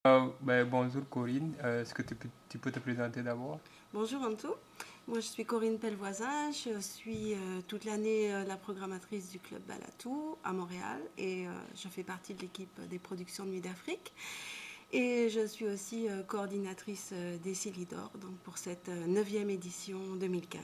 Bonjour Corinne, est-ce que tu peux te présenter d'abord? Bonjour Anto, moi je suis Corinne Pelvoisin, je suis toute l'année la programmatrice du Club Balatou à Montréal et je fais partie de l'équipe des productions Nuit d'Afrique et je suis aussi coordinatrice des Silidor donc pour cette 9e édition 2015.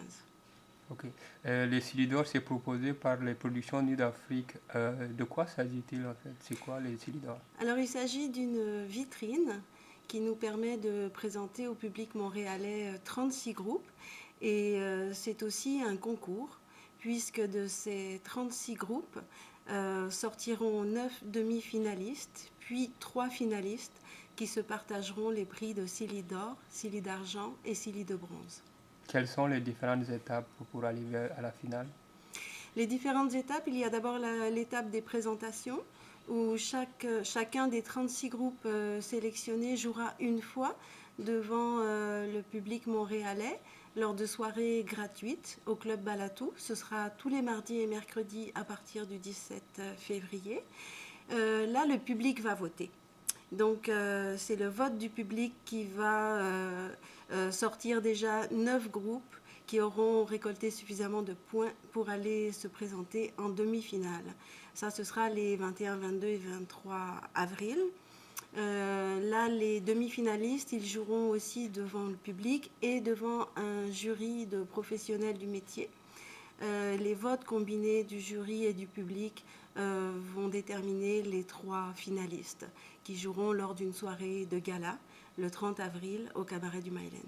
Ok. Les Silidor, c'est proposé par les productions Nuit d'Afrique. De quoi s'agit-il en fait? C'est quoi les Silidor? Alors il s'agit d'une vitrine qui nous permet de présenter au public montréalais 36 groupes et c'est aussi un concours puisque de ces 36 groupes sortiront 9 demi-finalistes puis 3 finalistes qui se partageront les prix de Silly d'or, Silly d'argent et Silly de bronze. Quelles sont les différentes étapes pour arriver à la finale? Les différentes étapes, il y a d'abord l'étape des présentations où chacun des 36 groupes sélectionnés jouera une fois devant le public montréalais lors de soirées gratuites au Club Balatou. Ce sera tous les mardis et mercredis à partir du 17 février. Là, le public va voter. Donc, c'est le vote du public qui va sortir déjà 9 groupes qui auront récolté suffisamment de points pour aller se présenter en demi-finale. Ça, ce sera les 21, 22 et 23 avril. Là, les demi-finalistes, ils joueront aussi devant le public et devant un jury de professionnels du métier. Les votes combinés du jury et du public vont déterminer les 3 finalistes qui joueront lors d'une soirée de gala le 30 avril au cabaret du Mylène.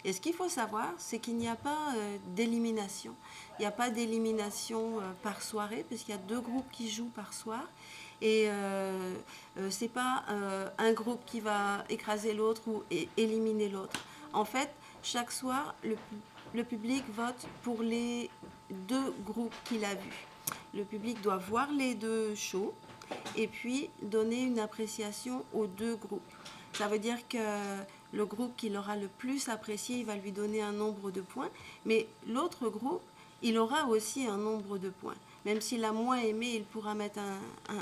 Et ce qu'il faut savoir, c'est qu'il n'y a pas d'élimination. Il n'y a pas d'élimination par soirée, puisqu'il y a 2 groupes qui jouent par soir. Et c'est pas un groupe qui va écraser l'autre ou éliminer l'autre. En fait, chaque soir, le public vote pour les 2 groupes qu'il a vus. Le public doit voir les 2 shows et puis donner une appréciation aux 2 groupes. Ça veut dire que le groupe qu'il aura le plus apprécié, il va lui donner un nombre de points, mais l'autre groupe, il aura aussi un nombre de points. Même s'il a moins aimé, il pourra mettre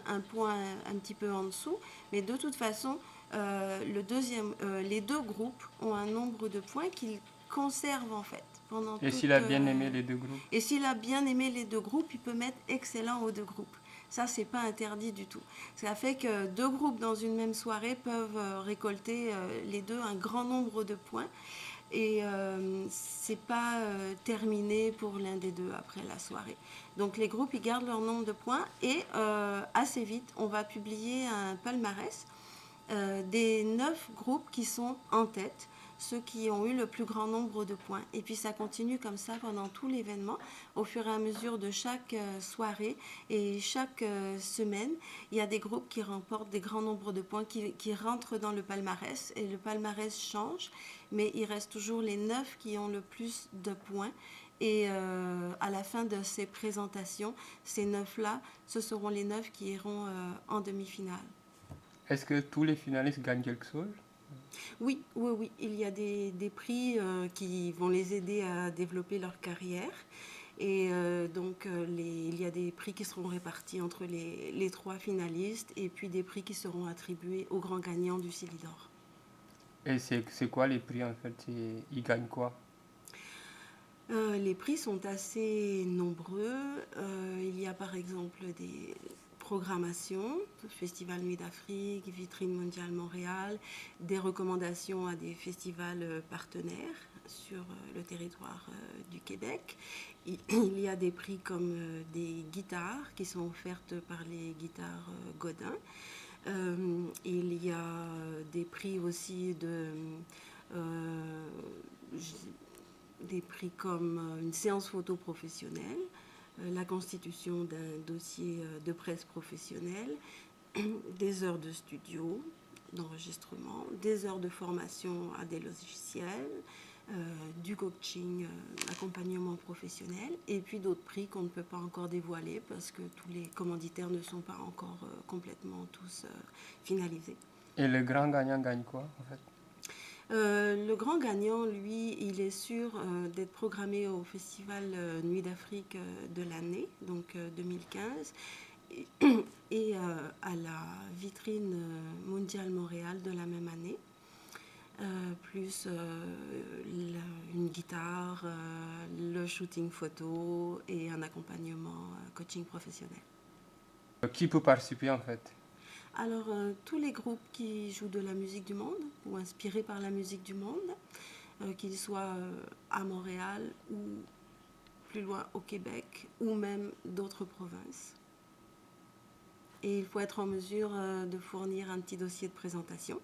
un point un petit peu en dessous, mais de toute façon, les 2 groupes ont un nombre de points qu'ils conservent en fait pendant Et toute. s'il a bien aimé les deux groupes? Et s'il a bien aimé les 2 groupes, il peut mettre excellent aux 2 groupes. Ça, c'est pas interdit du tout. Ça fait que 2 groupes dans une même soirée peuvent récolter les 2 un grand nombre de points. Et c'est pas terminé pour l'un des 2 après la soirée. Donc les groupes, ils gardent leur nombre de points et assez vite, on va publier un palmarès des 9 groupes qui sont en tête, ceux qui ont eu le plus grand nombre de points. Et puis ça continue comme ça pendant tout l'événement, au fur et à mesure de chaque soirée et chaque semaine. Il y a des groupes qui remportent des grands nombres de points, qui rentrent dans le palmarès, et le palmarès change, mais il reste toujours les 9 qui ont le plus de points. Et à la fin de ces présentations, ces 9-là, ce seront les 9 qui iront en demi-finale. Est-ce que tous les finalistes gagnent quelque chose? Oui, oui, oui. Il y a des prix qui vont les aider à développer leur carrière. Et donc, il y a des prix qui seront répartis entre les 3 finalistes et puis des prix qui seront attribués aux grands gagnants du Silidor. Et c'est quoi les prix en fait? Ils gagnent quoi? Les prix sont assez nombreux. Il y a par exemple des programmations, Festival Nuit d'Afrique, Vitrine Mondiale Montréal, des recommandations à des festivals partenaires sur le territoire du Québec. Il y a des prix comme des guitares qui sont offertes par les guitares Godin. Il y a des prix aussi des prix comme une séance photo professionnelle, la constitution d'un dossier de presse professionnelle, des heures de studio, d'enregistrement, des heures de formation à des logiciels, du coaching, accompagnement professionnel, et puis d'autres prix qu'on ne peut pas encore dévoiler parce que tous les commanditaires ne sont pas encore complètement tous finalisés. Et le grand gagnant gagne quoi en fait? Le grand gagnant, lui, il est sûr d'être programmé au Festival Nuit d'Afrique de l'année, donc 2015. et à la vitrine mondiale Montréal de la même année. Plus une guitare, le shooting photo et un accompagnement coaching professionnel. Qui peut participer en fait? Alors, tous les groupes qui jouent de la musique du monde ou inspirés par la musique du monde, qu'ils soient à Montréal ou plus loin au Québec ou même d'autres provinces. Et il faut être en mesure de fournir un petit dossier de présentation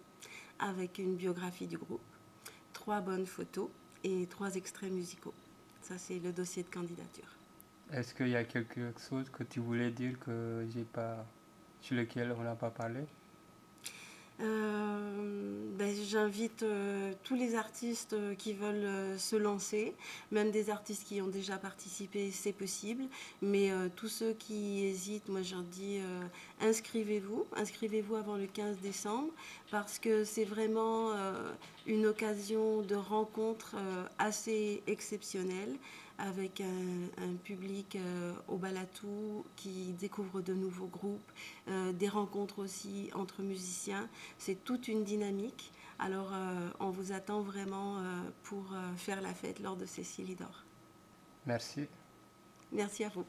avec une biographie du groupe, 3 bonnes photos et 3 extraits musicaux. Ça, c'est le dossier de candidature. Est-ce qu'il y a quelque chose que tu voulais dire que j'ai pas, sur lequel on n'a pas parlé? J'invite tous les artistes qui veulent se lancer, même des artistes qui ont déjà participé, c'est possible, mais tous ceux qui hésitent, moi je leur dis inscrivez-vous avant le 15 décembre parce que c'est vraiment une occasion de rencontre assez exceptionnelle avec un public au Balatou qui découvre de nouveaux groupes, des rencontres aussi entre musiciens. C'est toute une dynamique. Alors, on vous attend vraiment pour faire la fête lors de ces Silidor. Merci. Merci à vous.